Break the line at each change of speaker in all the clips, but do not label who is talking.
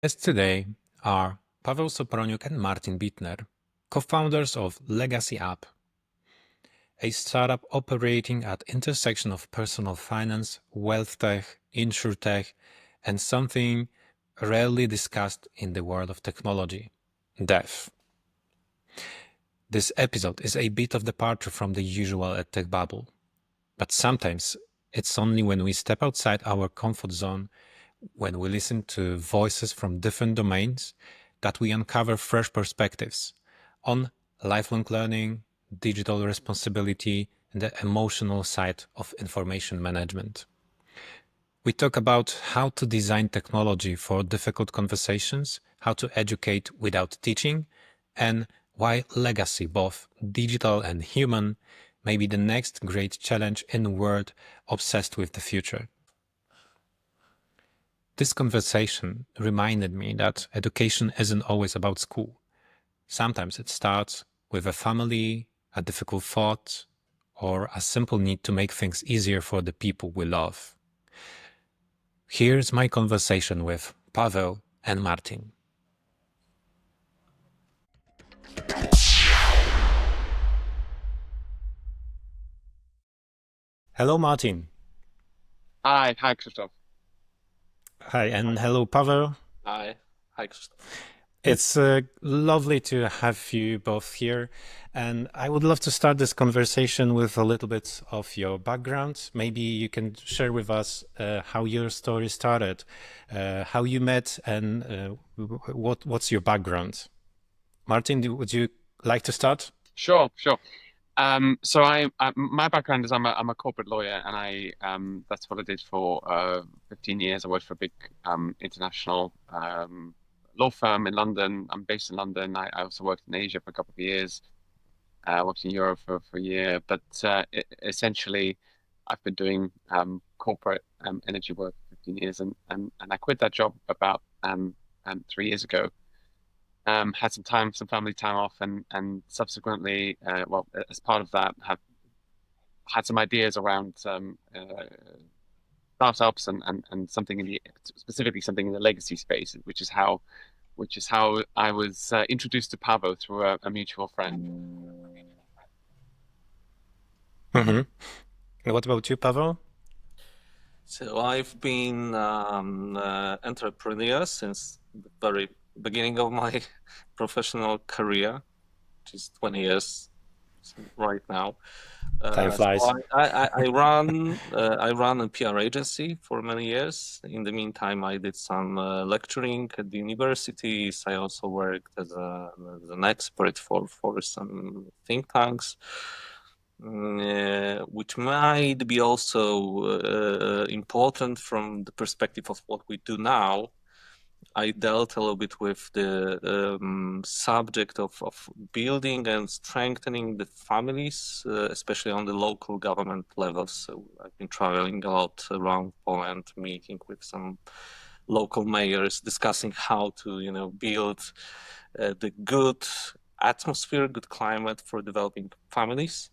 Guests today are Paweł Soproniuk and Martin Bittner, co-founders of LegacyApp, a startup operating at intersection of personal finance, wealth tech, insurtech, and something rarely discussed in the world of technology, death. This episode is a bit of departure from the usual tech bubble, but sometimes it's only when we step outside our comfort zone, when we listen to voices from different domains, that we uncover fresh perspectives on lifelong learning, digital responsibility, and the emotional side of information management. We talk about how to design technology for difficult conversations, how to educate without teaching, and why legacy, both digital and human, may be the next great challenge in a world obsessed with the future. This conversation reminded me that education isn't always about school. Sometimes it starts with a family, a difficult thought, or a simple need to make things easier for the people we love. Here's my conversation with Paweł and Martin. Hello, Martin.
Hi, Krzysztof.
Hi, and hello, Paweł.
Hi, Krzysztof.
It's lovely to have you both here. And I would love to start this conversation with a little bit of your background. Maybe you can share with us how your story started, how you met, and what's your background. Martin, would you like to start?
Sure. So my background is I'm a corporate lawyer, and that's what I did for 15 years. I worked for a big international law firm in London. I'm based in London. I also worked in Asia for a couple of years. I worked in Europe for a year, but essentially, I've been doing corporate energy work for 15 years, and I quit that job about 3 years ago. Had some family time off, and subsequently, as part of that, have had some ideas around startups and something specifically something in the legacy space, which is how I was introduced to Paweł through a mutual friend.
Mm-hmm. What about you, Paweł?
So I've been an entrepreneur since the very beginning of my professional career, which is 20 years right now.
Time flies.
So I ran a PR agency for many years. In the meantime, I did some lecturing at the universities. I also worked as an expert for some think tanks, which might be also important from the perspective of what we do now. I dealt a little bit with the subject of building and strengthening the families, especially on the local government levels. So I've been traveling a lot around Poland, meeting with some local mayors, discussing how to, build the good atmosphere, good climate for developing families.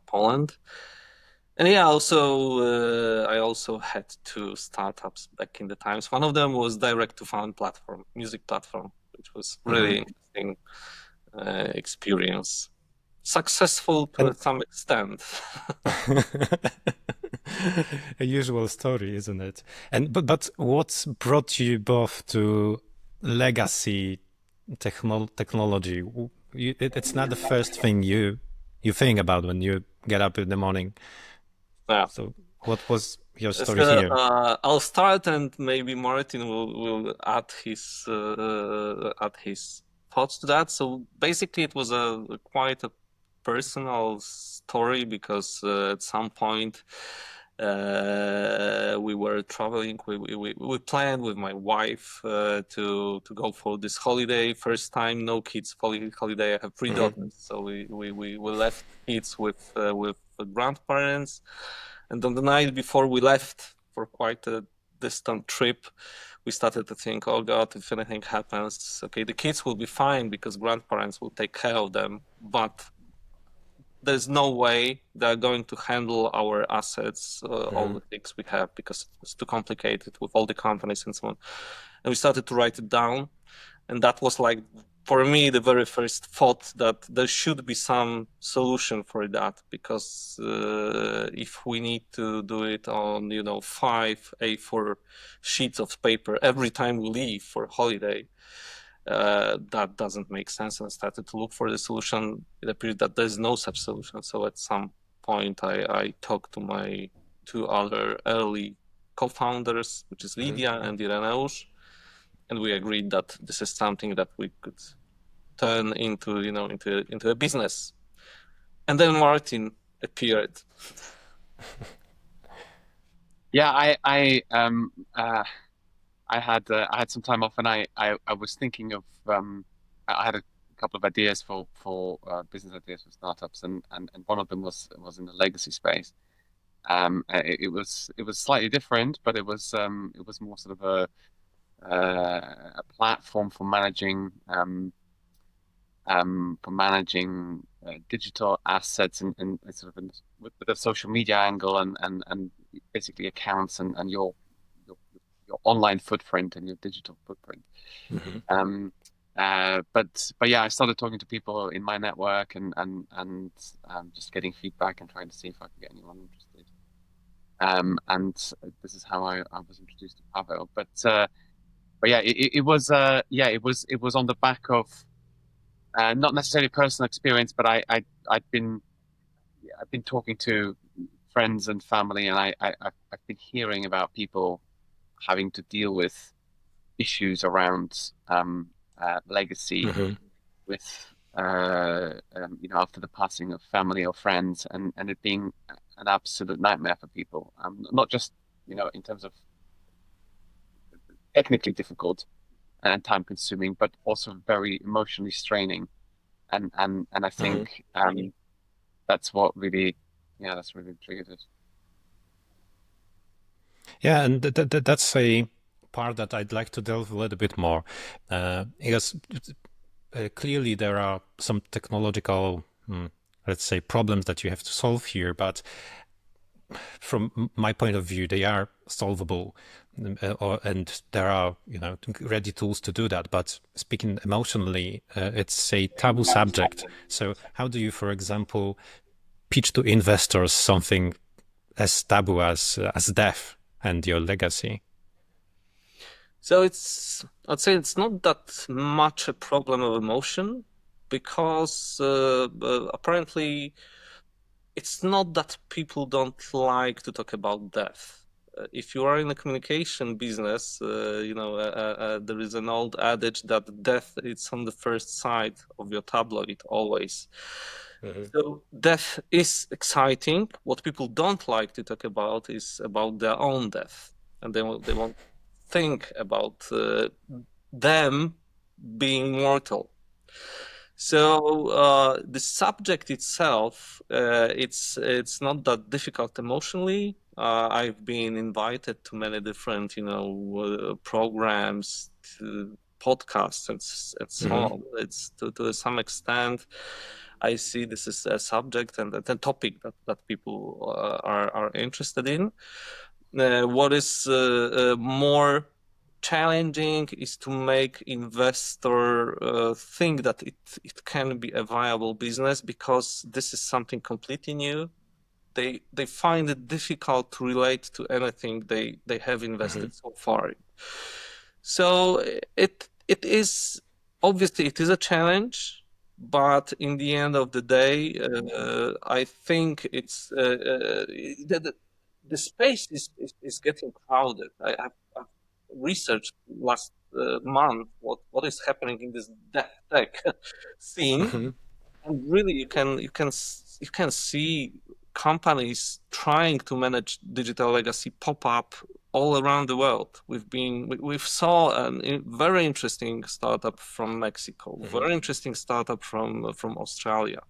Poland. And yeah, I also had two startups back in the times. One of them was direct-to-fan platform, music platform, which was really interesting experience. Successful to some extent.
A usual story, isn't it? But what's brought you both to legacy technology? It's not the first thing you think about when you get up in the morning.
Yeah.
So what was your story here?
I'll start, and maybe Martin will add his thoughts to that. So basically, it was quite a personal story because at some point we were traveling. We planned with my wife to go for this holiday. First time, no kids holiday. I have 3 daughters, so we left kids with grandparents. And on the night before we left for quite a distant trip, we started to think, oh God, if anything happens, okay, the kids will be fine because grandparents will take care of them. But there's no way they're going to handle our assets, all the things we have, because it's too complicated with all the companies and so on. And we started to write it down. And that was like, for me, the very first thought that there should be some solution for that, because if we need to do it on, 5 A4 sheets of paper every time we leave for holiday, that doesn't make sense. And I started to look for the solution. It appeared that there's no such solution. So at some point, I talked to my 2 other early co-founders, which is Lydia and Ireneusz, and we agreed that this is something that we could turn into a business. And then Martin appeared.
Yeah, I had some time off, and I was thinking of I had a couple of ideas for business ideas for startups, and one of them was in the legacy space. It was slightly different, but it was more sort of a platform for managing digital assets and sort of with a social media angle and basically accounts and your online footprint and your digital footprint. But yeah, I started talking to people in my network and just getting feedback and trying to see if I could get anyone interested. And this is how I was introduced to Paweł. But yeah, it was on the back of not necessarily personal experience, but I'd been talking to friends and family, and I've been hearing about people having to deal with issues around legacy with after the passing of family or friends, and it being an absolute nightmare for people. Not just in terms of technically difficult and time consuming, but also very emotionally straining. And I think that's what really triggered it.
Yeah, and that's a part that I'd like to delve a little bit more, because clearly there are some technological, let's say, problems that you have to solve here, but from my point of view, they are solvable, and there are ready tools to do that. But speaking emotionally, it's a taboo subject. So how do you, for example, pitch to investors something as taboo as death and your legacy?
So I'd say it's not that much a problem of emotion, because apparently it's not that people don't like to talk about death. If you are in a communication business, there is an old adage that death is on the first side of your tabloid always. So death is exciting. What people don't like to talk about is about their own death, and they won't think about them being mortal. So the subject itself, it's not that difficult emotionally. I've been invited to many different, programs, podcasts, and so on. It's to some extent, I see this is a subject and a topic that people are interested in. What is more challenging is to make investor think that it can be a viable business, because this is something completely new. They find it difficult to relate to anything they have invested so far. So it is obviously it is a challenge, but in the end of the day, I think it's the space is getting crowded. I've researched last month what is happening in this death tech scene, and really you can see companies trying to manage digital legacy pop up all around the world. We've saw a very interesting startup from Mexico, very interesting startup from Australia,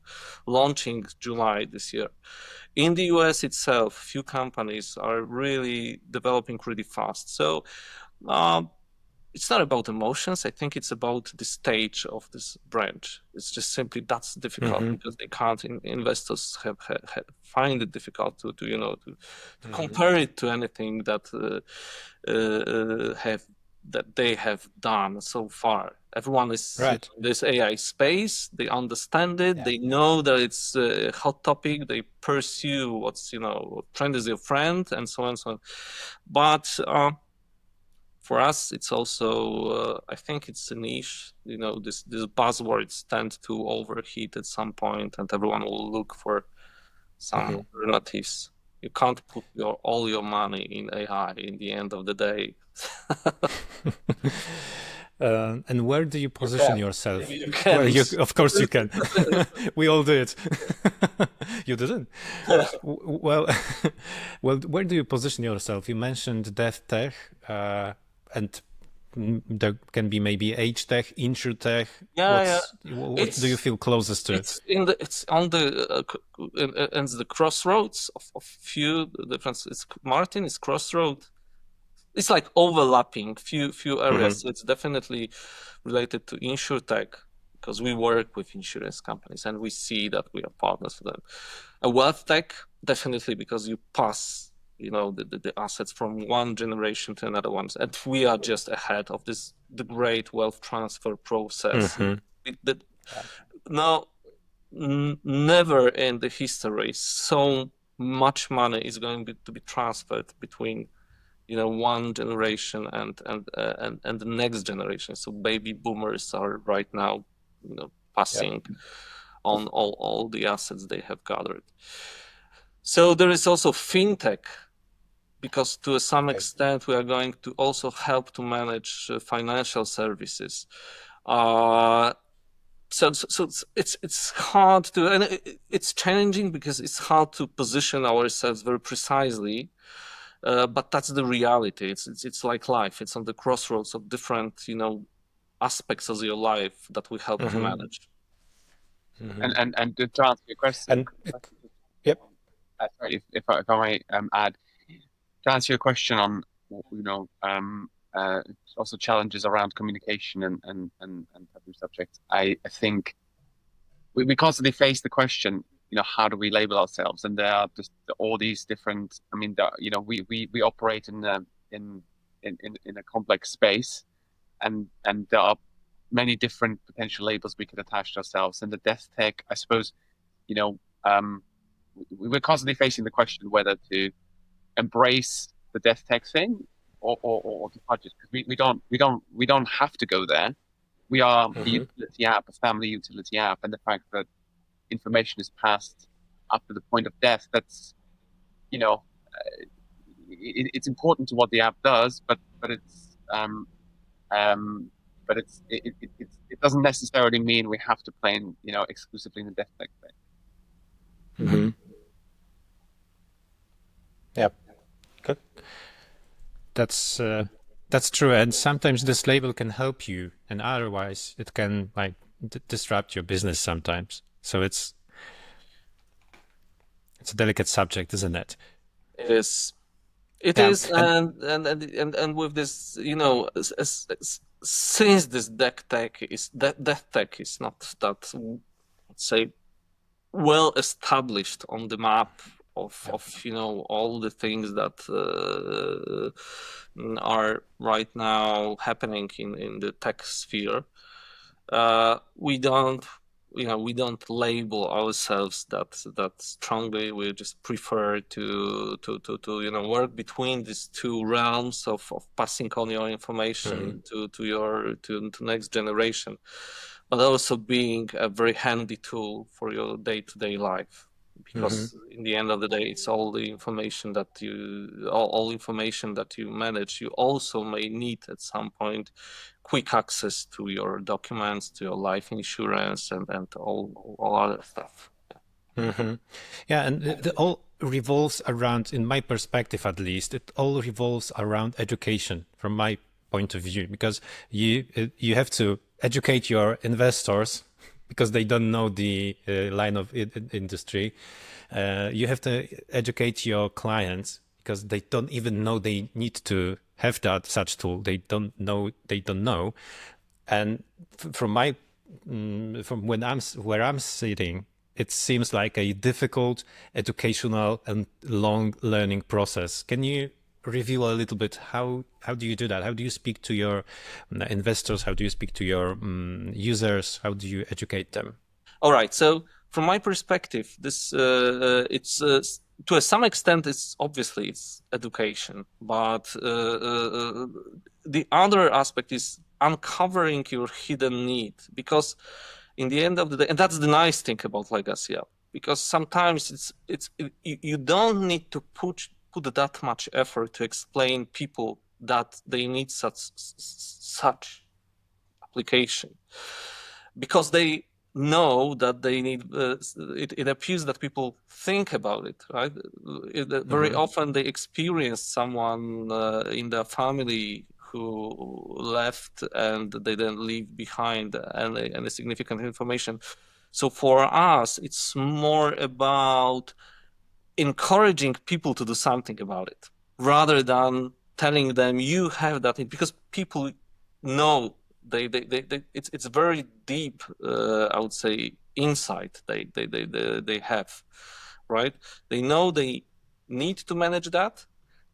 launching July this year. In the US itself, few companies are really developing really fast. So it's not about emotions. I think it's about the stage of this branch. It's just simply that's difficult because they can't. Investors have find it difficult to compare it to anything that they have done so far. Everyone is
Right.
in this AI space. They understand it.
Yeah.
They know that it's a hot topic. They pursue what's trend is your friend, and so on and so on. But for us, it's also I think it's a niche. This buzzwords tend to overheat at some point, and everyone will look for some alternatives. You can't put all your money in AI in the end of the day.
And where do you position yourself?
You can.
Well, of course you can. We all do it. You didn't. Well, where do you position yourself? You mentioned death tech, and there can be maybe age tech, insure tech. What do you feel closest to?
It's on the crossroads of few different. Martin is crossroad. It's like overlapping few areas. So it's definitely related to insurtech because we work with insurance companies and we see that we are partners for them. A wealth tech, definitely, because you pass the assets from one generation to another one, and we are just ahead of the great wealth transfer process. Never in the history so much money is going to be transferred between one generation and the next generation. So baby boomers are right now passing on all the assets they have gathered. So there is also fintech, because to some extent we are going to also help to manage financial services. So it's hard to, and it's challenging because it's hard to position ourselves very precisely. But that's the reality. It's like life. It's on the crossroads of different aspects of your life that we help to manage.
And to answer your question,
yep.
Sorry, if I may add, to answer your question on also challenges around communication and taboo subjects, I think we constantly face the question, how do we label ourselves? And there are just all these different. I mean, we operate in a complex space, and there are many different potential labels we could attach to ourselves. And the death tech, I suppose, we're constantly facing the question whether to embrace the death tech thing or to fudge it, because we don't have to go there. We are a utility app, a family utility app, and the fact that information is passed up to the point of death, that's it's important to what the app does, but it doesn't necessarily mean we have to play in, exclusively in the death tech thing.
Yep. Good. That's true, and sometimes this label can help you, and otherwise it can disrupt your business sometimes. So it's a delicate subject, isn't it?
It is. It is, and with this, since this death tech is not that, let's say, well established on the map of all the things that are right now happening in the tech sphere. We don't label ourselves that strongly. We just prefer to work between these two realms of passing on your information to next generation, but also being a very handy tool for your day-to-day life. Because in the end of the day, it's all the information that all information that you manage. You also may need at some point quick access to your documents, to your life insurance, and all other stuff.
Yeah, and it all revolves around, in my perspective at least, it all revolves around education from my point of view, because you have to educate your investors because they don't know the line of industry. You have to educate your clients. because they don't even know they need to have such tool. They don't know. And from where I'm sitting, it seems like a difficult educational and long learning process. Can you review a little bit how do you do that? How do you speak to your investors? How do you speak to your users? How do you educate them?
All right. So from my perspective, this it's to some extent it's education, but the other aspect is uncovering your hidden need, because in the end of the day, and that's the nice thing about LegacyApp, because sometimes you don't need to put that much effort to explain people that they need such application, because they know that they need it appears that people think about it, right? Very often they experience someone in their family who left and they didn't leave behind any significant information. So for us, it's more about encouraging people to do something about it rather than telling them you have that, because people know it's very deep, I would say, insight they have, right? They know they need to manage that.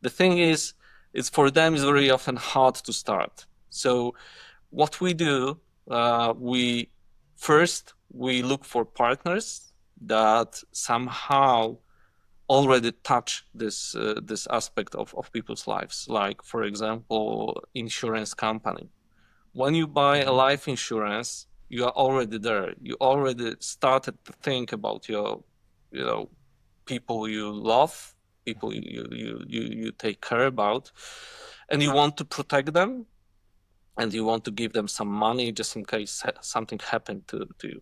The thing is, it's for them is very often hard to start. So what we do, we look for partners that somehow already touch this aspect of people's lives. Like, for example, insurance company. When you buy a life insurance, you are already there. You already started to think about your, people you love, people you take care about, and you want to protect them, and you want to give them some money just in case something happened to you.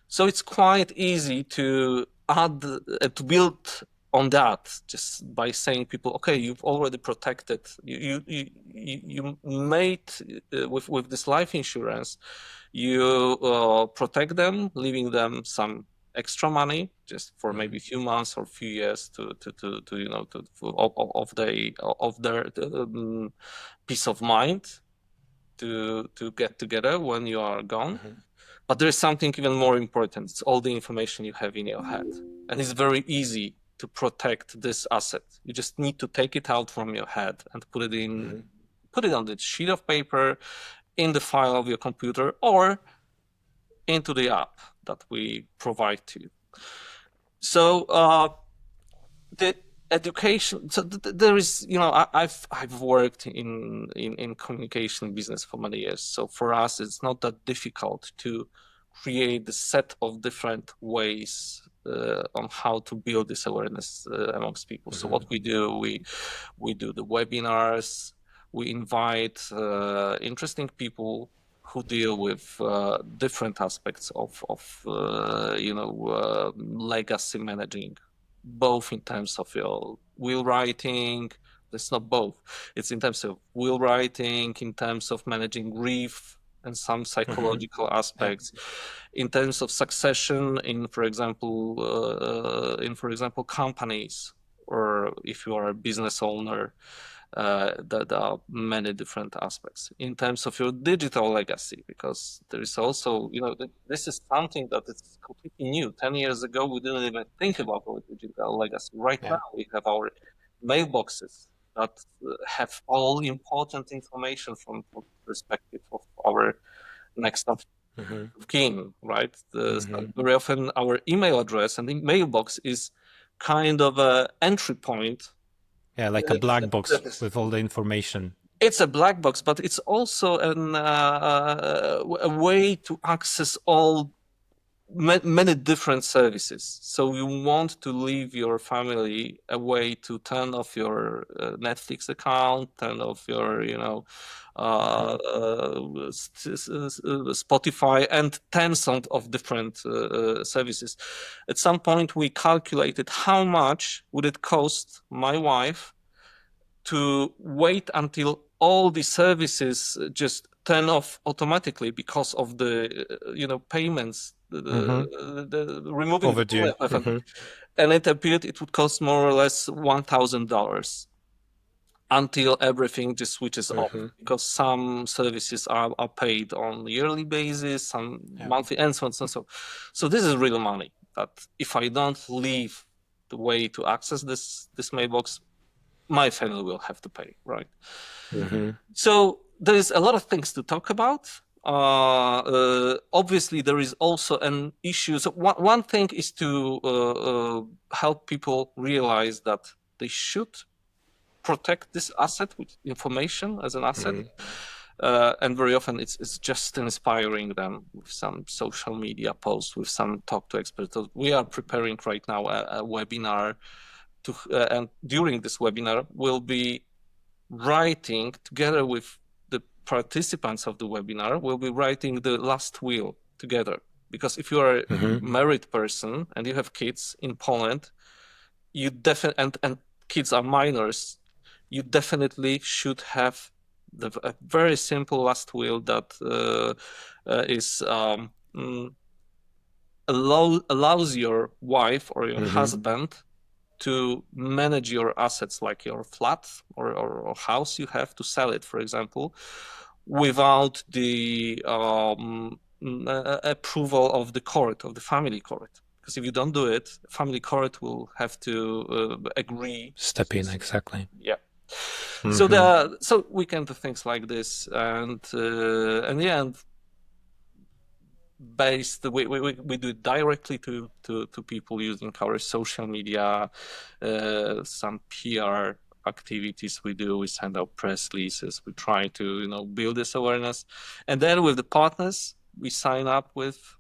So it's quite easy to add to build on that just by saying people, okay, you've already protected, you made with this life insurance, you protect them, leaving them some extra money just for maybe a few months or a few years of their peace of mind to get together when you are gone. But there is something even more important. It's all the information you have in your head. And it's very easy to protect this asset. You just need to take it out from your head and put it on the sheet of paper, in the file of your computer, or into the app that we provide to you. So the education, so there is, I've worked in communication business for many years. So for us, it's not that difficult to create a set of different ways on how to build this awareness amongst people. So what we do, we do the webinars, we invite interesting people who deal with different aspects of legacy managing, both in terms of your will writing. It's not both. It's in terms of will writing, in terms of managing grief and some psychological aspects, in terms of succession in, for example, companies, or if you are a business owner, there are many different aspects. In terms of your digital legacy, because there is also, this is something that is completely new. 10 years ago, we didn't even think about our digital legacy. Right now, we have our mailboxes that have all important information from the perspective of our next of kin, right? Very often our email address and the mailbox is kind of an entry point.
Yeah, like a black box with all the information.
It's a black box, but it's also a way to access many different services. So you want to leave your family a way to turn off your Netflix account, turn off your, Spotify, and tens of different services. At some point, we calculated how much would it cost my wife to wait until all the services just turn off automatically because of the payments, the removing
overdue.
and it appeared it would cost more or less $1,000 until everything just switches off, because some services are paid on a yearly basis, some monthly, and so on and so. So this is real money that if I don't leave the way to access this mailbox, my family will have to pay, right? So there is a lot of things to talk about. Obviously, there is also an issue. So one thing is to help people realize that they should protect this asset with information as an asset. And very often it's just inspiring them with some social media posts, with some talk to experts. So we are preparing right now a webinar and during this webinar we'll be writing together with the participants of the webinar, we'll be writing the last will together. Because if you are a married person and you have kids in Poland, you definitely, and kids are minors, you definitely should have a very simple last will that allows your wife or your husband to manage your assets, like your flat or house you have, to sell it, for example, without the approval of the court, of the family court. Because if you don't do it, family court will have to agree.
Step in, exactly.
Yeah. So we can do things like this, and we do it directly to people using our social media, some PR activities we do. We send out press releases. We try to build this awareness, and then with the partners we sign up with,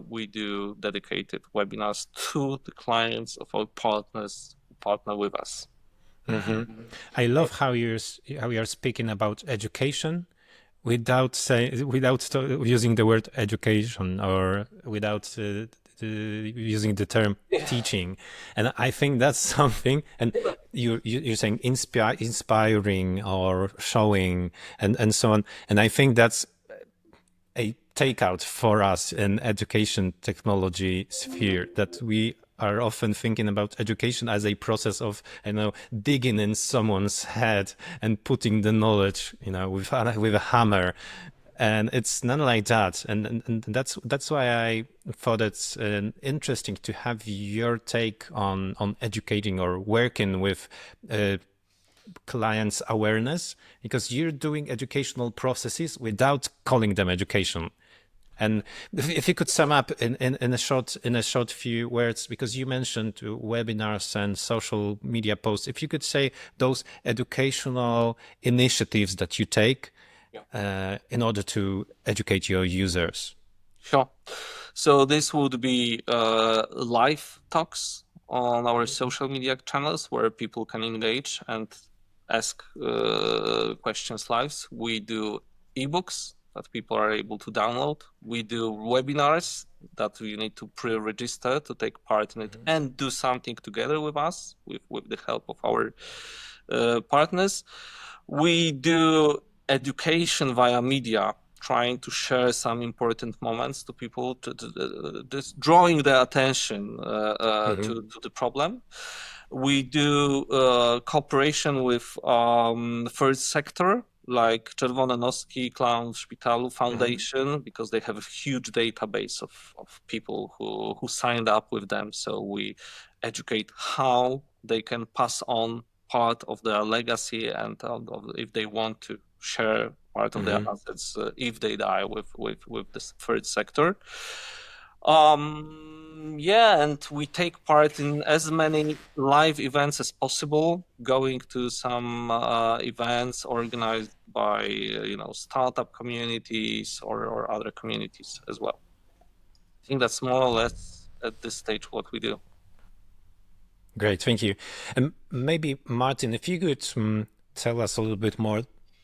we do dedicated webinars to the clients of our partners who partner with us.
I love how you're speaking about education without using the word education, or without using the term teaching. And I think that's something, and you're saying inspiring or showing and so on. And I think that's a takeout for us in education technology sphere, that we are often thinking about education as a process of, digging in someone's head and putting the knowledge, with a hammer. And it's not like that. And that's why I thought it's interesting to have your take on educating or working with clients' awareness, because you're doing educational processes without calling them education. And if you could sum up in a short few words, because you mentioned webinars and social media posts, if you could say those educational initiatives that you take in order to educate your users.
Sure. So this would be live talks on our social media channels where people can engage and ask questions live. We do ebooks that people are able to download. We do webinars that you need to pre-register to take part in it and do something together with us, with the help of our partners. We do education via media, trying to share some important moments to people, just drawing their attention to the problem. We do cooperation with the first sector, like Czerwone Noski, Clown Szpitalu Foundation, because they have a huge database of people who signed up with them. So we educate how they can pass on part of their legacy, and if they want to share part of their assets if they die with this third sector. And we take part in as many live events as possible, going to some events organized by startup communities or other communities as well. I think that's more or less at this stage what we do.
Great, thank you. And maybe Martin, if you could tell us a little bit more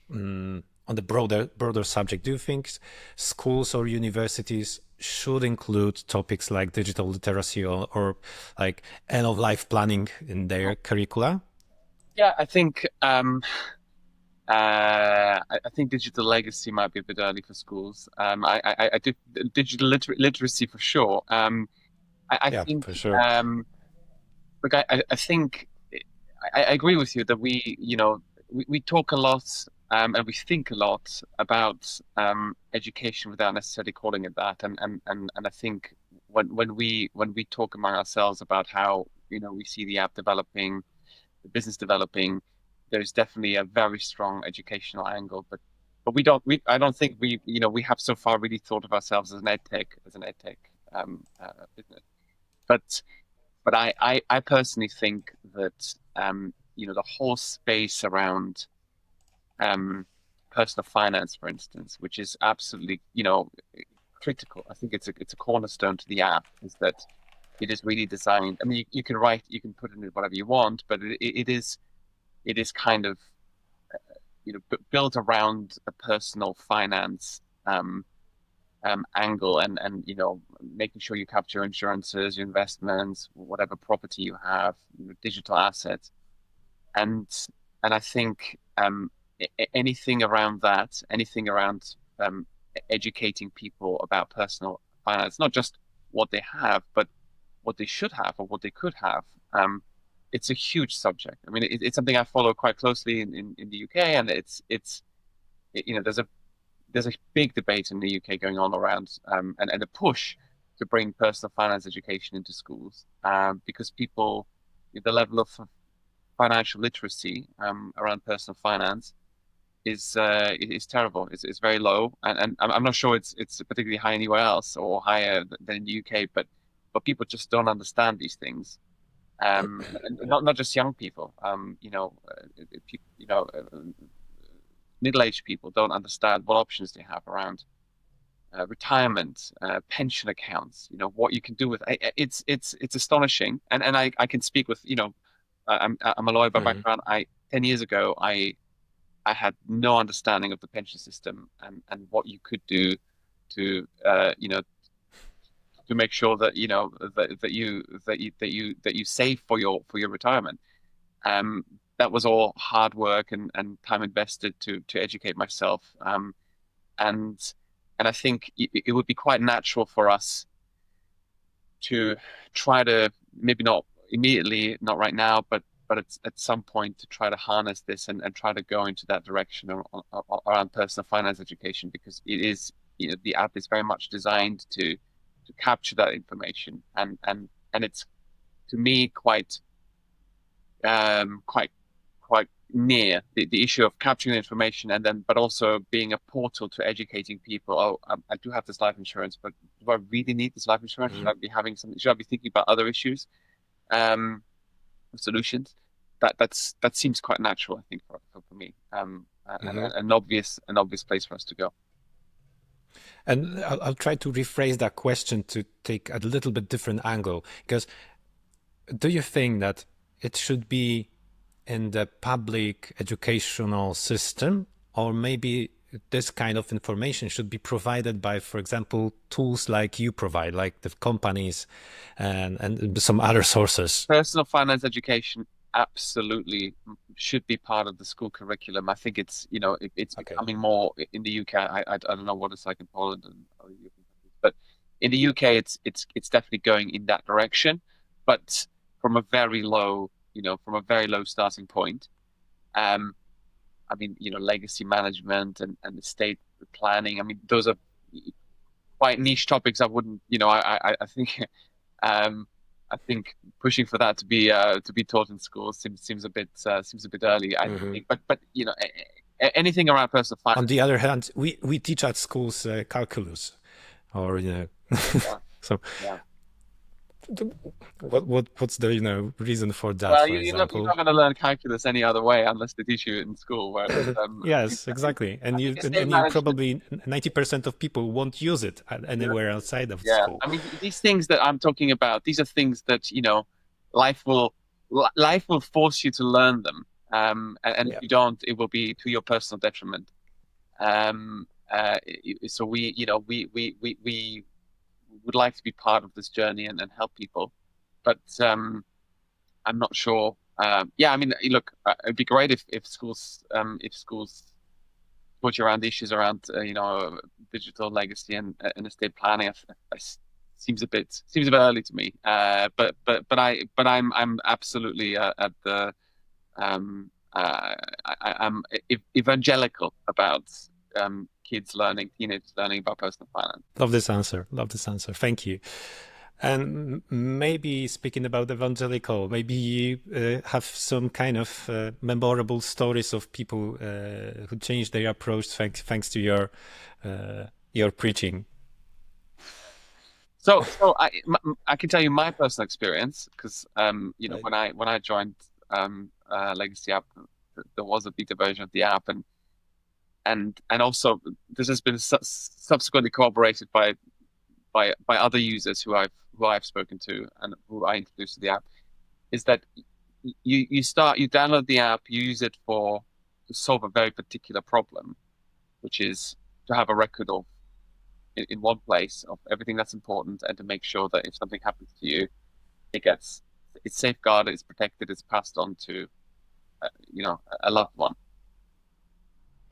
on the broader subject. Do you think schools or universities should include topics like digital literacy or like end-of-life planning in their curricula?
Yeah, I think I think digital legacy might be a bit early for schools. I do digital literacy for sure. I think
for sure.
look, I think I agree with you that we talk a lot and we think a lot about education without necessarily calling it that. And I think when we talk among ourselves about how we see the app developing, the business developing, there's definitely a very strong educational angle. But I don't think we have so far really thought of ourselves as an ed tech business. But I personally think that the whole space around um, personal finance, for instance, which is absolutely critical. I think it's a cornerstone to the app, is that it is really designed. I mean, you can put in whatever you want, but it is kind of built around a personal finance angle, and making sure you capture insurances, your investments, whatever property you have, digital assets, and I think anything around that, anything around educating people about personal finance, not just what they have, but what they should have or what they could have. It's a huge subject. I mean, it's something I follow quite closely in the UK, and there's a big debate in the UK going on around and a push to bring personal finance education into schools, because the level of financial literacy around personal finance is terrible. It's very low, and I'm not sure it's particularly high anywhere else or higher than in the UK, but people just don't understand these things. And not just young people. Middle-aged people don't understand what options they have around retirement, pension accounts. What you can do with it's astonishing, and I can speak with I'm a lawyer by
Mhm.
background. 10 years ago I had no understanding of the pension system and what you could do to to make sure that you save for your retirement. Um, that was all hard work and time invested to educate myself. And I think it would be quite natural for us to try to, maybe not immediately, not right now, but at some point, to try to harness this and try to go into that direction around personal finance education, because the app is very much designed to capture that information, and it's, to me, quite near the issue of capturing the information, and then but also being a portal to educating people. Oh, I do have this life insurance, but do I really need this life insurance?
Mhm.
Should I be thinking about other issues, um solutions? That seems quite natural, I think, for me, and
Mhm.
an obvious place for us to go.
And I'll try to rephrase that question to take a little bit different angle. Because do you think that it should be in the public educational system, or maybe this kind of information should be provided by, for example, tools like you provide, like the companies and some other sources?
Personal finance education absolutely should be part of the school curriculum. I think it's
Okay.
becoming more in the UK. I don't know what it's like in Poland and other European countries, but in the UK, it's definitely going in that direction, but from a very low, starting point. Um, I mean, legacy management and estate planning. I mean, those are quite niche topics. I wouldn't, I think, um, I think pushing for that to be taught in schools seems a bit early, I
Mhm.
think. But anything around personal
On
finance.
the other hand, we teach at schools calculus, or
Yeah,
so
yeah.
what's the reason for that,
Well,
for
you're
example?
not going to learn calculus any other way unless they teach you it in school. Whereas
Yes, exactly.
I
And
think
you
estate
and you
management.
probably 90% of people won't use it
Yeah.
anywhere outside of
Yeah,
school.
I mean, these things that I'm talking about, these are things that, life will life will force you to learn them. And if
Yeah.
you don't, it will be to your personal detriment. So we would like to be part of this journey and help people, but I'm not sure. Yeah, I mean, look, it'd be great if schools taught you around issues around digital legacy and estate planning. I seems a bit early to me. I'm absolutely at the I'm evangelical about teenagers learning about personal finance.
Love this answer. Love this answer. Thank you. And maybe speaking about evangelical, maybe you have some kind of memorable stories of people who changed their approach thanks to your preaching.
So I can tell you my personal experience because when I joined LegacyApp, there was a beta version of the app, and also this has been subsequently corroborated by other users who I've spoken to and who I introduced to the app, is that you download the app, you use it to solve a very particular problem, which is to have a record of in one place of everything that's important, and to make sure that if something happens to you, it's safeguarded, it's protected, it's passed on to a loved one.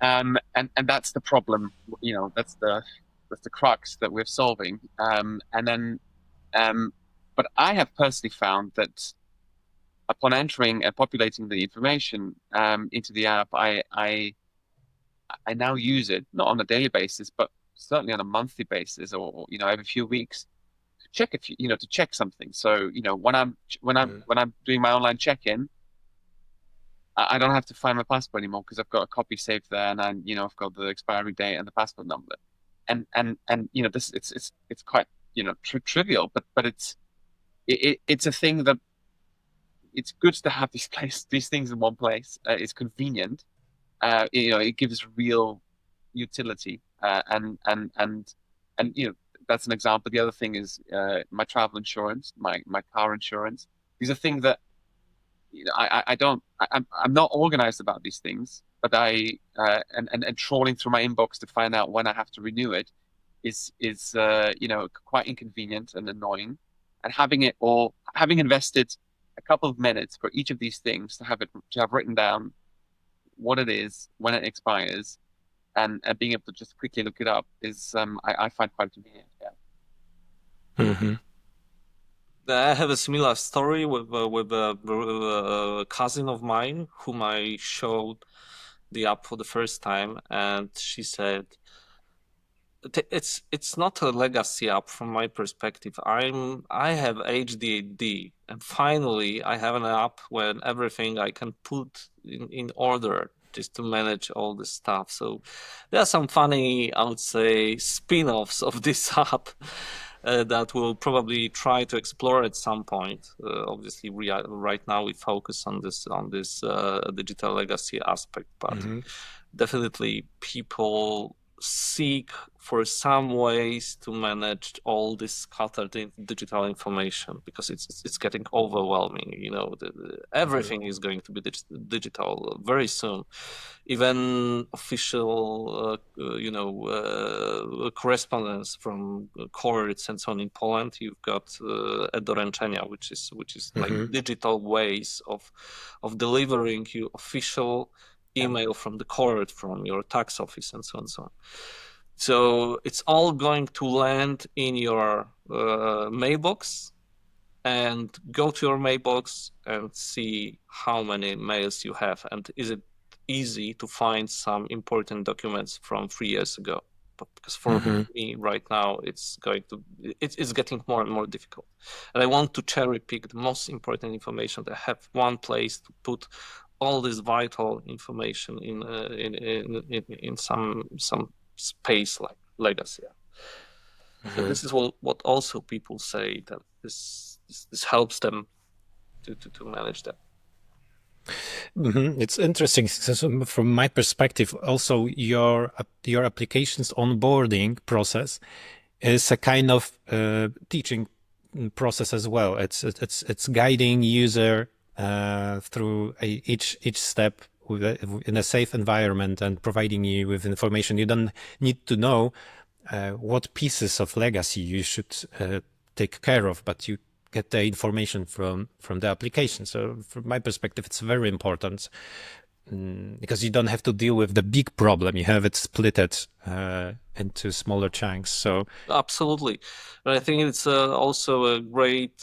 And that's the problem, that's the crux that we're solving. But I have personally found that upon entering and populating the information into the app, I now use it not on a daily basis, but certainly on a monthly basis, or every few weeks, to check to check something. So when I'm doing my online check-in, I don't have to find my passport anymore because I've got a copy saved there, and I've got the expiry date and the passport number, and this it's quite trivial, but it's a thing that it's good to have these things in one place. It's convenient. It gives real utility, and that's an example. The other thing is my travel insurance, my car insurance. These are things that I'm not organized about these things, but and trawling through my inbox to find out when I have to renew it is quite inconvenient and annoying. And having invested a couple of minutes for each of these things to have written down what it is, when it expires, and being able to just quickly look it up is I find quite convenient. Yeah.
Mm-hmm.
I have a similar story with a cousin of mine whom I showed the app for the first time, and she said, "It's not a legacy app from my perspective. I have ADHD, and finally I have an app when everything I can put in order just to manage all this stuff." So there are some funny, I would say, spin-offs of this app that we'll probably try to explore at some point. Obviously, right now we focus on this digital legacy aspect, but definitely people seek for some ways to manage all this scattered digital information, because it's getting overwhelming. Everything is going to be digital very soon. Even official correspondence from courts and so on in Poland, you've got e-doręczenia, which is like digital ways of delivering you official email from the court, from your tax office, and so on and so on. So it's all going to land in your mailbox, and go to your mailbox and see how many mails you have, and is it easy to find some important documents from 3 years ago. But because for me right now it's getting more and more difficult, and I want to cherry pick the most important information, to have one place to put all this vital information in some space like legacy. So this is what also people say, that this helps them to manage that.
It's interesting. So from my perspective, also your application's onboarding process is a kind of teaching process as well. It's guiding user through each step in a safe environment, and providing you with information. You don't need to know what pieces of legacy you should take care of, but you get the information from the application. So from my perspective, it's very important. because you don't have to deal with the big problem. You have it splitted into smaller chunks. So
absolutely, but I think it's also a great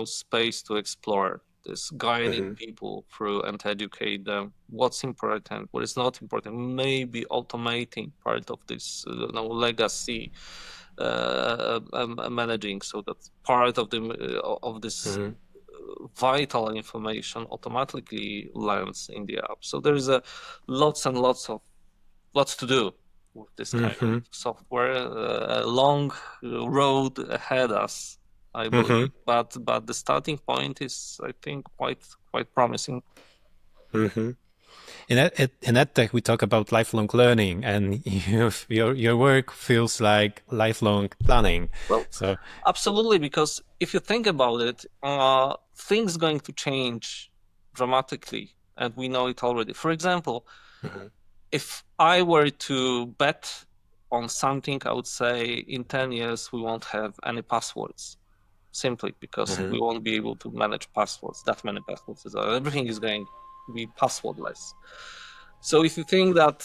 space to explore this, guiding people through and educate them what's important, what is not important, maybe automating part of this legacy managing, so that part of this vital information automatically lands in the app. So there is lots to do with this kind of software. A long road ahead us, I believe, but the starting point is, I think, quite promising.
In EdTech, we talk about lifelong learning, and your work feels like lifelong planning.
Well,
so
absolutely, because if you think about it, things going to change dramatically, and we know it already. For example, if I were to bet on something, I would say in 10 years we won't have any passwords, simply because we won't be able to manage passwords, that many passwords. Everything is going to be passwordless. So if you think that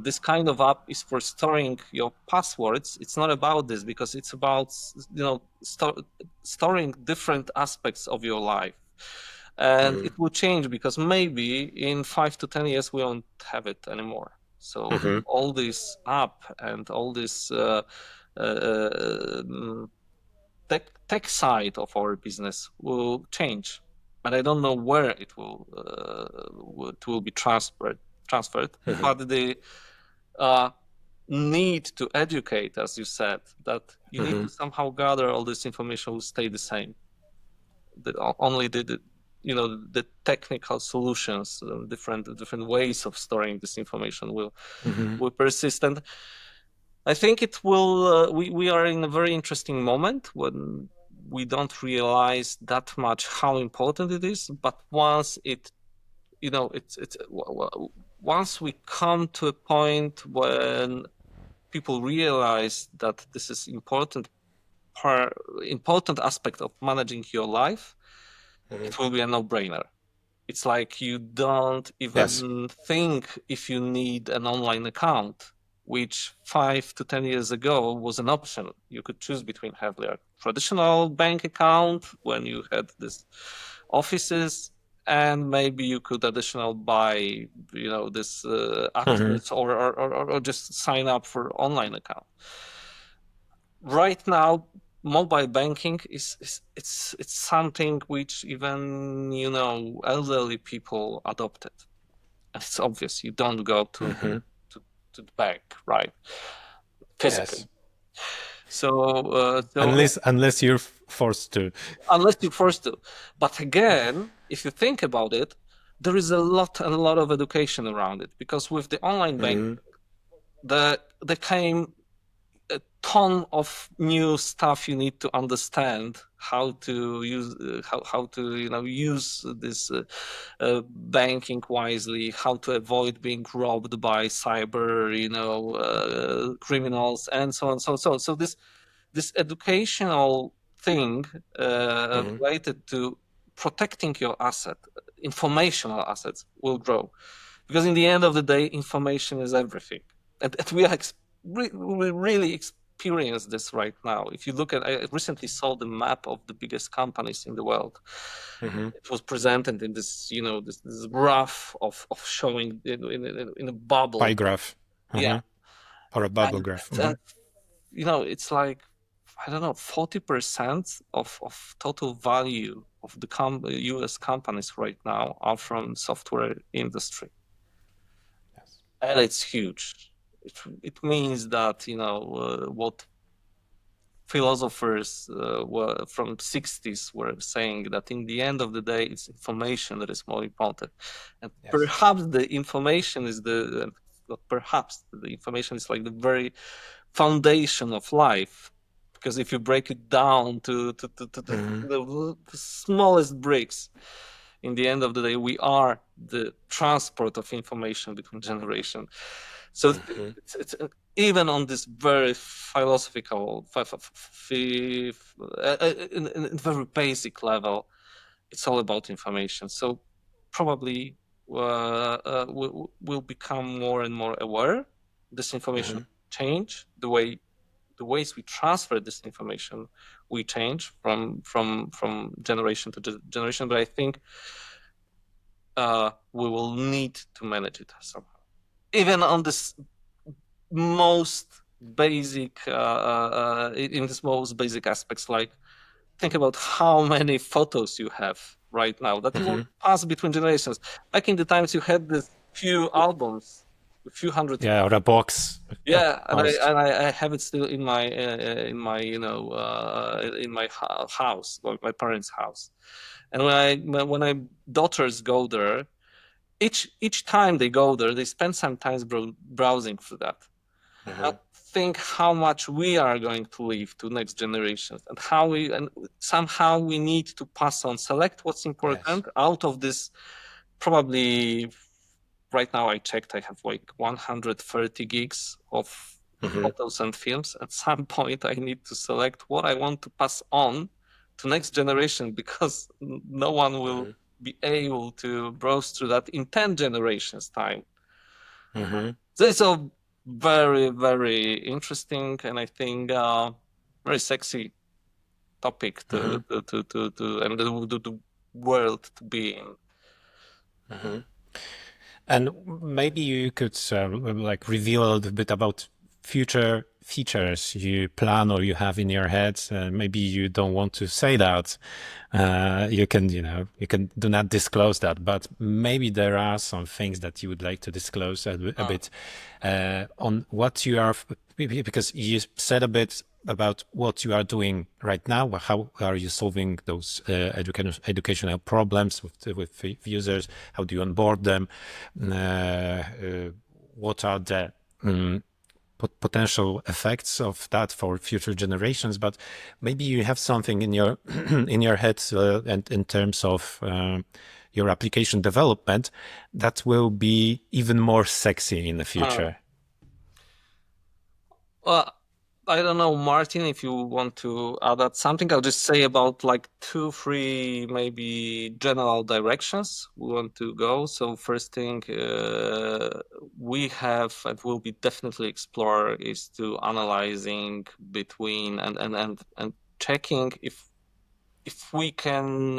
this kind of app is for storing your passwords, it's not about this, because it's about storing different aspects of your life. And it will change, because maybe in 5 to 10 years we won't have it anymore. So all this app and all this tech side of our business will change, but I don't know where it will be transferred. But the need to educate, as you said, that you need to somehow gather all this information will stay the same. Only the technical solutions, different ways of storing this information will persist. And I think it will. We are in a very interesting moment when we don't realize that much how important it is. But once once we come to a point when people realize that this is important aspect of managing your life, it will be a no-brainer. It's like you don't even think if you need an online account, which 5 to 10 years ago was an option. You could choose between having a traditional bank account when you had this offices, and maybe you could additional buy this access or just sign up for online account. Right now, mobile banking is something which even elderly people adopted. And it's obvious you don't go to the bank, right? Physically.
Yes.
So
unless you're forced to.
Unless you're forced to. But again, if you think about it, there is a lot of education around it, because with the online banking, there came a ton of new stuff you need to understand how to use use this banking wisely, how to avoid being robbed by cyber criminals, and so on. So this educational thing related to protecting your informational assets will grow, because in the end of the day, information is everything, and we are we really experience this right now. If you look at, I recently saw the map of the biggest companies in the world. It was presented in this this graph of showing in a bubble.
Pie graph.
Yeah.
Or a bubble graph.
It's like, I don't know, 40% of total value of the US companies right now are from software industry.
Yes.
And it's huge. It means that what philosophers were from 60s were saying, that in the end of the day, it's information that is more important. And perhaps the information is the information is like the very foundation of life, because if you break it down to the smallest bricks, in the end of the day, we are the transport of information between generations. So it's even on this very philosophical, in very basic level, it's all about information. So probably will become more and more aware. This information change, the ways we transfer this information we change from generation to generation, but I think we will need to manage it somehow. Even on this most basic, in this most basic aspects, like think about how many photos you have right now that you will pass between generations. Back in the times, you had this few albums, a few hundred.
Yeah, or a box.
Yeah, and
Most.
I have it still in my in my house, my parents' house. And when my daughters go there, each time they go there, they spend some time browsing through that. I think how much we are going to leave to next generations, and somehow we need to pass on, select what's important out of this. Probably right now I checked, I have like 130 gigs of photos and films. At some point, I need to select what I want to pass on to next generation, because no one will be able to browse through that in 10 generations time. So it's a very, very interesting, and I think very sexy topic to and the world to be in.
And maybe you could like reveal a little bit about future features you plan or you have in your head. Maybe you don't want to say that. You can do not disclose that, but maybe there are some things that you would like to disclose a bit on what you are, because you said a bit about what you are doing right now. How are you solving those educational problems with users? How do you onboard them? What are the potential effects of that for future generations? But maybe you have something in your in your head and in terms of your application development that will be even more sexy in the future.
Well, I don't know, Martin, if you want to add something. I'll just say about like 2-3 maybe general directions we want to go. So first thing we have and will be definitely explore is to analyzing between and checking if we can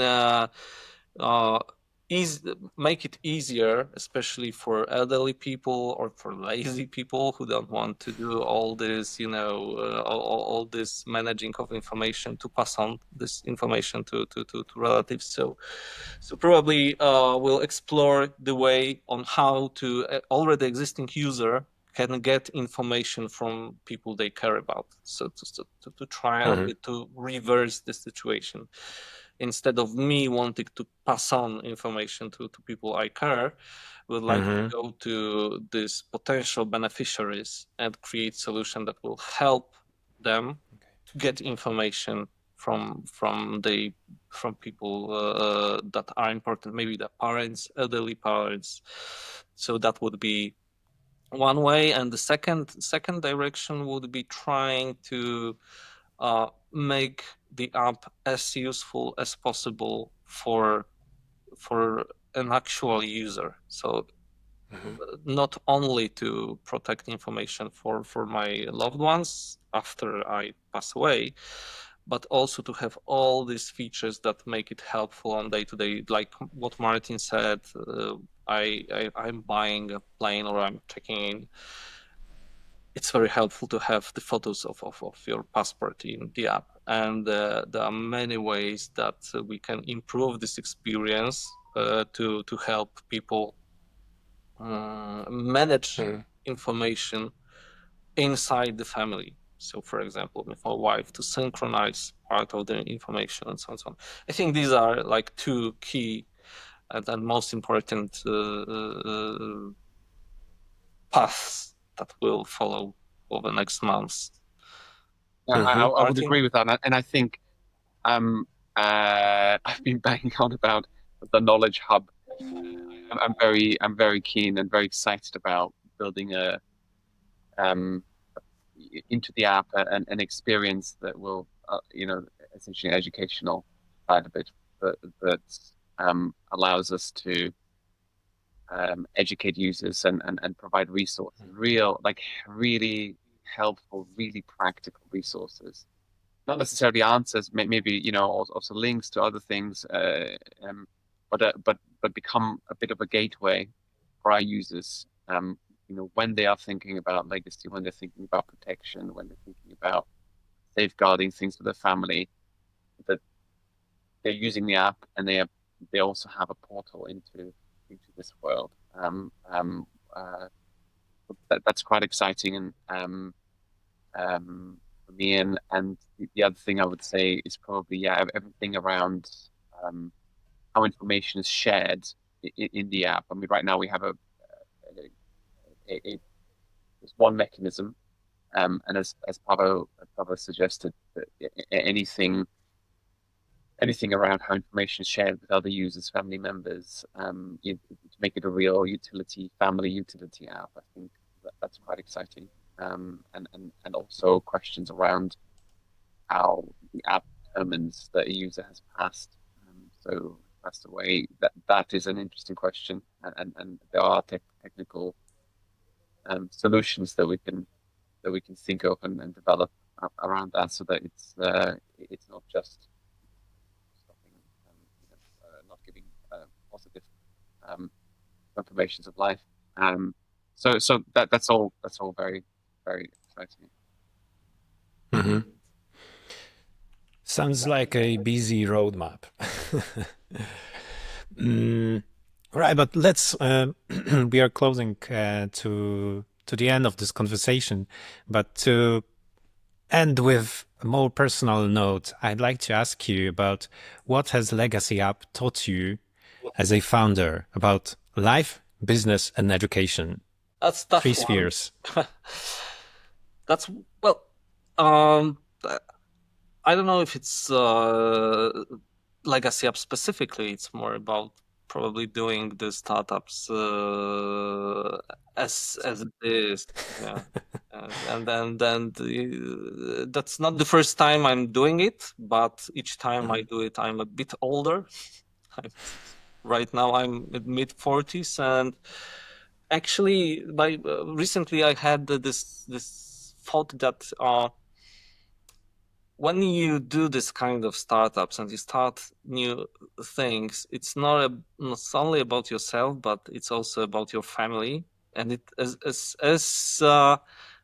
make it easier, especially for elderly people or for lazy people who don't want to do all this, all this managing of information, to pass on this information to relatives. So probably we'll explore the way on how to already existing user can get information from people they care about. So to try a bit to reverse the situation. Instead of me wanting to pass on information to people I care, would like to go to these potential beneficiaries and create solution that will help them to get information from people that are important, maybe the parents, elderly parents. So that would be one way, and the second direction would be trying to make the app as useful as possible for an actual user. So not only to protect information for my loved ones after I pass away, but also to have all these features that make it helpful on day-to-day, like what Martin said. I'm buying a plane or I'm checking in. It's very helpful to have the photos of your passport in the app. And there are many ways that we can improve this experience to help people manage information inside the family. So, for example, with my wife, to synchronize part of the information and so on and so on. I think these are like two key and most important paths that will follow over the next months.
I would agree with that, and I think I've been banging on about the knowledge hub. I'm very keen and very excited about building a into the app an experience that will essentially educational side of it that allows us to educate users and provide resources, really helpful, really practical resources. Not necessarily answers, maybe also links to other things, but become a bit of a gateway for our users. When they are thinking about legacy, when they're thinking about protection, when they're thinking about safeguarding things for their family, that they're using the app and they also have a portal into this world. That's quite exciting for me. And the other thing I would say is probably everything around how information is shared in the app. I mean, right now we have there's one mechanism, and as Paweł suggested, that anything around how information is shared with other users, family members, to make it a real family utility app. I think that's quite exciting. And also questions around how the app determines that a user has passed. So passed away. That is an interesting question, and there are technical solutions that we can think of and develop around that, so that it's not just stopping, not giving positive confirmations of life. So that's all very, very exciting.
Mm-hmm. Sounds like a busy roadmap. Right, but let's. We are closing to the end of this conversation, but to end with a more personal note, I'd like to ask you about what has LegacyApp taught you as a founder about life, business, and education.
That's tough.
3 spheres.
That's well. I don't know if it's LegacyApp specifically. It's more about probably doing the startups as it is. Yeah. And then that's not the first time I'm doing it, but each time I do it, I'm a bit older. Right now, I'm in mid-40s, and actually, recently I had this thought that when you do this kind of startups and you start new things, it's not only about yourself, but it's also about your family. And it as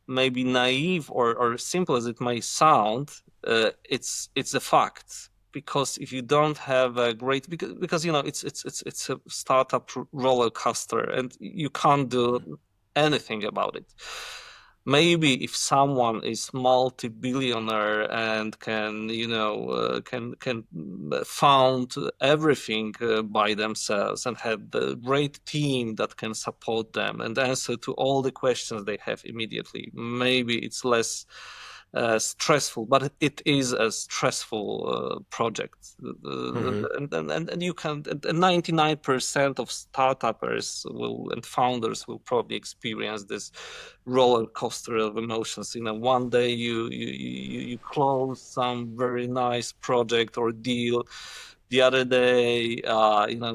maybe naive or simple as it may sound, it's a fact. Because if you don't have a great, because it's a startup roller coaster, and you can't do anything about it. Maybe if someone is multi-billionaire and can found everything by themselves and have the great team that can support them and answer to all the questions they have immediately, maybe it's less stressful, but it is a stressful project. And you can, 99% of startuppers and founders will probably experience this roller coaster of emotions. One day you close some very nice project or deal. The other day,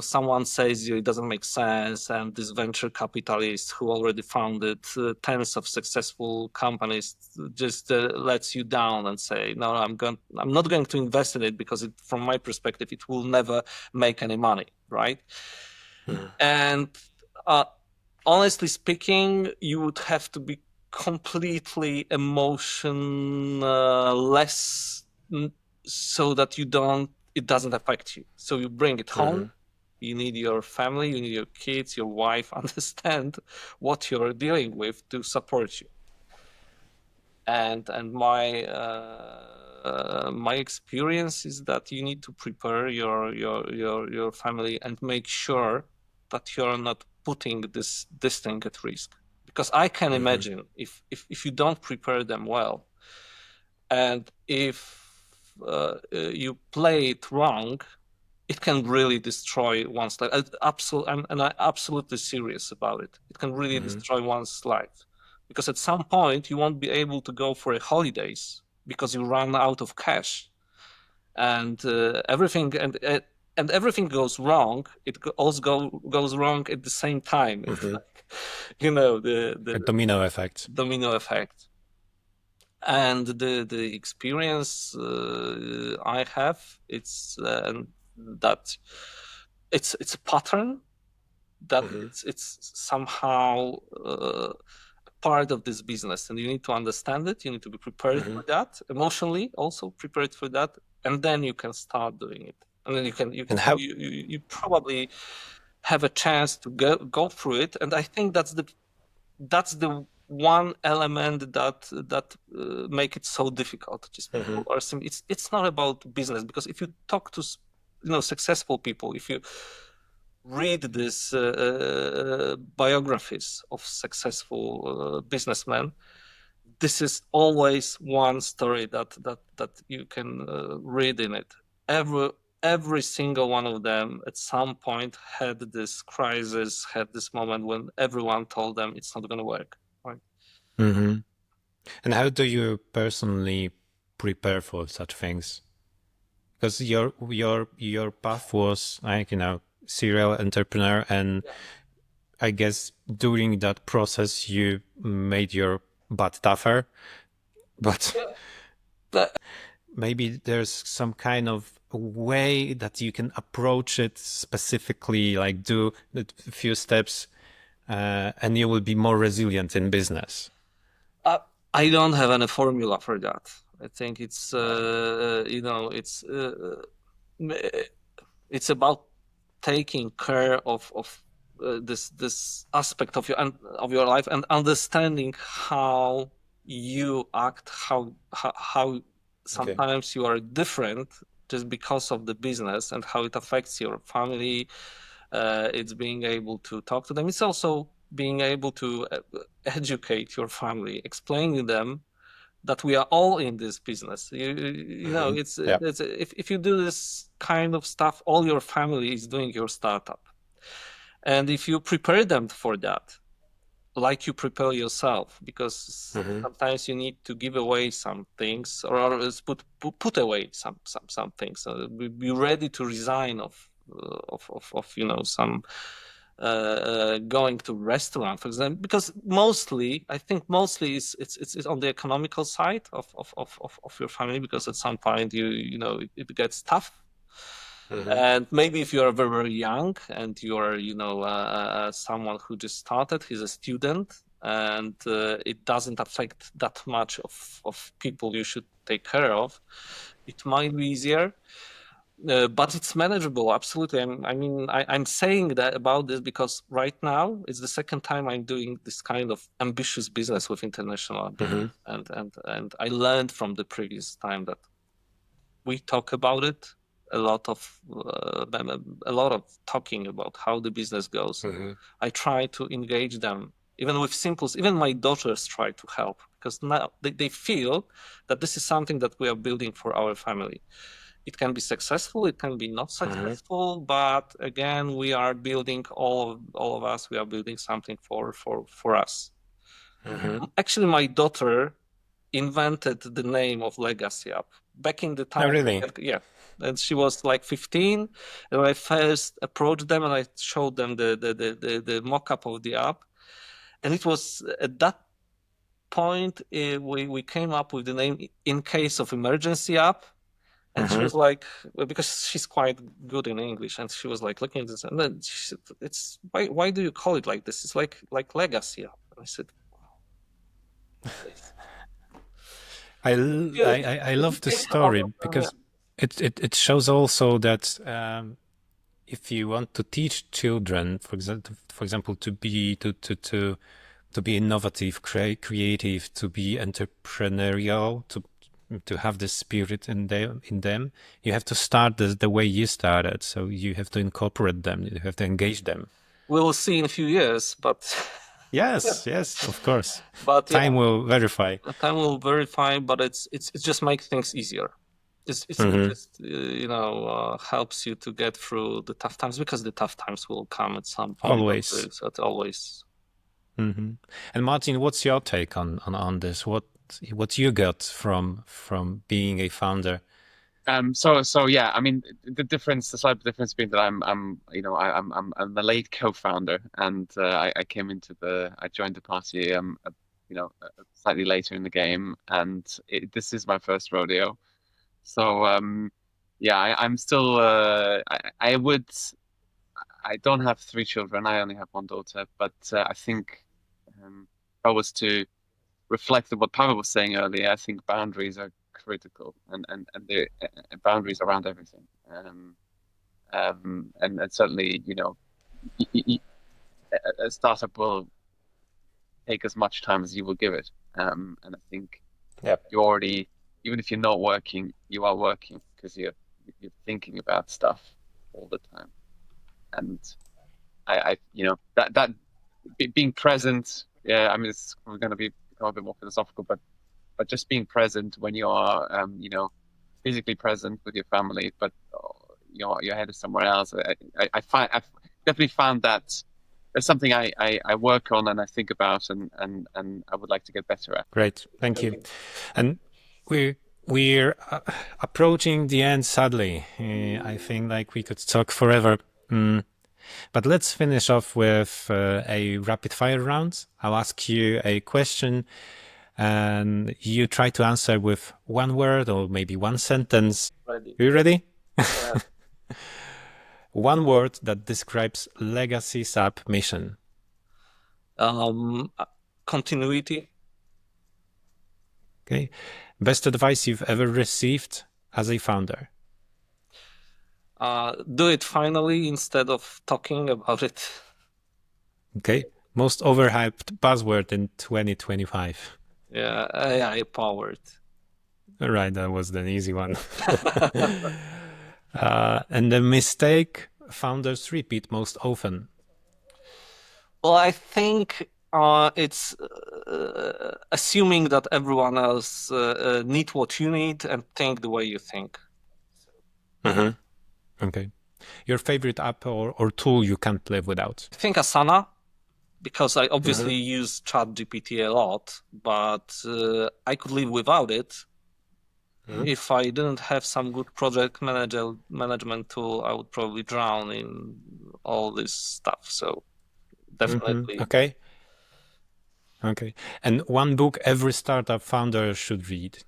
someone says it doesn't make sense, and this venture capitalist who already founded tens of successful companies just lets you down and say, "No, I'm not going to invest in it because, from my perspective, it will never make any money." Right? And honestly speaking, you would have to be completely emotionless so that it doesn't affect you. So you bring it home. You need your family, you need your kids, your wife understand what you're dealing with to support you. And my experience is that you need to prepare your family and make sure that you're not putting this thing at risk. Because I can imagine if you don't prepare them well, and if you play it wrong, it can really destroy one's life. I'm absolutely serious about it. It can really destroy one's life, because at some point you won't be able to go for holidays because you run out of cash, and everything. And and everything goes wrong, it also goes wrong at the same time. It's like,
A domino effect.
Domino effect. And the experience I have, it's that it's a pattern that it's somehow part of this business, and you need to understand it. You need to be prepared for that, emotionally also prepared for that, and then you can start doing it. And then you probably have a chance to go through it. And I think that's the one element that make it so difficult. Just people are it's not about business, because if you talk to successful people, if you read these biographies of successful businessmen, this is always one story that you can read in it. Every single one of them at some point had this crisis, had this moment when everyone told them it's not going to work. Right?
And how do you personally prepare for such things? Because your path was like, serial entrepreneur, and I guess during that process you made your butt tougher, but maybe there's some kind of way that you can approach it specifically, like do a few steps, and you will be more resilient in business.
I don't have any formula for that. I think it's it's about taking care of this aspect of your life, and understanding how you act, how sometimes you are different just because of the business, and how it affects your family. It's being able to talk to them. It's also being able to educate your family, explaining them that we are all in this business. It's if you do this kind of stuff, all your family is doing your startup. And if you prepare them for that, like you prepare yourself, because sometimes you need to give away some things, or put away some things. Be ready to resign of some going to restaurant, for example, because I think mostly it's on the economical side of your family, because at some point it gets tough. And maybe if you're very, very young and you're someone who just started, he's a student, and it doesn't affect that much of people you should take care of, it might be easier. But it's manageable, absolutely. I'm saying that about this because right now it's the second time I'm doing this kind of ambitious business with international, and I learned from the previous time that we talk about it a lot of talking about how the business goes. I try to engage them, even with simples. Even my daughters try to help, because now they feel that this is something that we are building for our family. It can be successful, it can be not successful, but again, we are building all of us. We are building something for us. Actually, my daughter invented the name of LegacyApp back in the time.
Oh, really?
Yeah, and she was like 15, and I first approached them and I showed them the mock-up of the app, and it was at that point we came up with the name In Case of Emergency App. And she was like, because she's quite good in English, and she was like looking at this, and then she said, "It's why do you call it like this? It's like legacy." And I said, "Wow."
I love the story because it shows also that if you want to teach children, for example, to be innovative, creative, to be entrepreneurial, to have this spirit in them, you have to start the way you started. So you have to incorporate them. You have to engage them.
We'll see in a few years, but
yes, of course.
But
time will verify.
Time will verify, but it's just makes things easier. It's just helps you to get through the tough times, because the tough times will come at some point.
Always.
Always.
And Martin, what's your take on this? What you got from being a founder?
So yeah, I mean, the slight difference being that I'm the late co-founder, and I joined the party, slightly later in the game, and this is my first rodeo. So yeah, I'm still, I don't have three children. I only have one daughter, but I think if I was to reflect on what Paweł was saying earlier, I think boundaries are critical, and the boundaries around everything. And certainly, a startup will take as much time as you will give it. And I think you already, even if you're not working, you are working because you're thinking about stuff all the time. And that being present. Yeah, I mean, we're going to become a bit more philosophical, but just being present when you are, physically present with your family, but your head is somewhere else. I've definitely found that it's something I work on and I think about, and I would like to get better at.
Great, thank you. And we're approaching the end, sadly. I think like we could talk forever. But let's finish off with a rapid fire round. I'll ask you a question and you try to answer with one word or maybe one sentence.
Ready.
You ready?
Yeah.
One word that describes LegacyApp mission.
Continuity.
Okay. Best advice you've ever received as a founder.
Do it finally instead of talking about it.
Okay. Most overhyped buzzword in 2025.
Yeah, AI powered.
All right, that was an easy one. And the mistake founders repeat most often.
Well, I think it's assuming that everyone else need what you need and think the way you think.
Okay. Your favorite app or tool you can't live without?
I think Asana, because I obviously use ChatGPT a lot, but I could live without it. If I didn't have some good project management tool, I would probably drown in all this stuff. So definitely.
Okay. And one book every startup founder should read.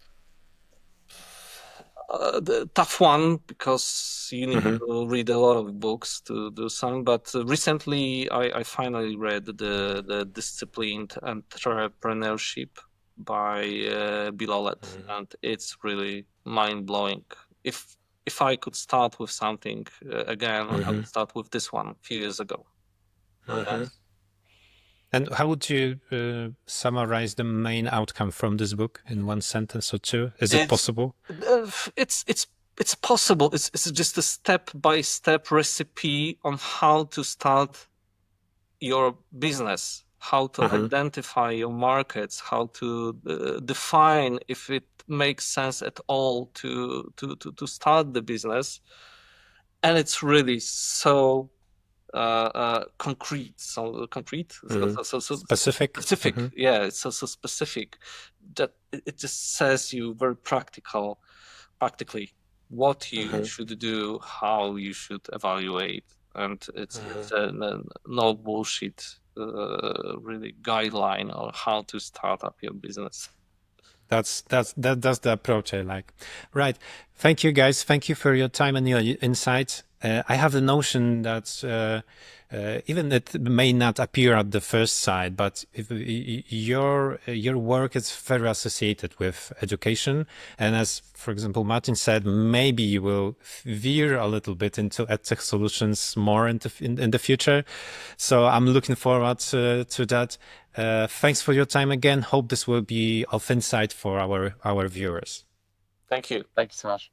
The tough one because you need to read a lot of books to do some. But recently, I finally read the Disciplined Entrepreneurship by Bill Olet, and it's really mind blowing. If I could start with something again, I would start with this one a few years ago.
And how would you summarize the main outcome from this book in one sentence or two? Is it possible?
It's possible. It's just a step-by-step recipe on how to start your business, how to identify your markets, how to define if it makes sense at all to start the business, and it's really so concrete, so
Specific.
Yeah, it's so specific that it just says you very practically what you should do, how you should evaluate, and it's a no bullshit really guideline on how to start up your business.
That's the approach I like. Right. Thank you, guys. Thank you for your time and your insights. I have the notion that even it may not appear at the first sight, but if your work is very associated with education, and as, for example, Martin said, maybe you will veer a little bit into edtech solutions more in the future. So I'm looking forward to that. Thanks for your time again. Hope this will be of insight for our viewers.
Thank you.
Thank you so much.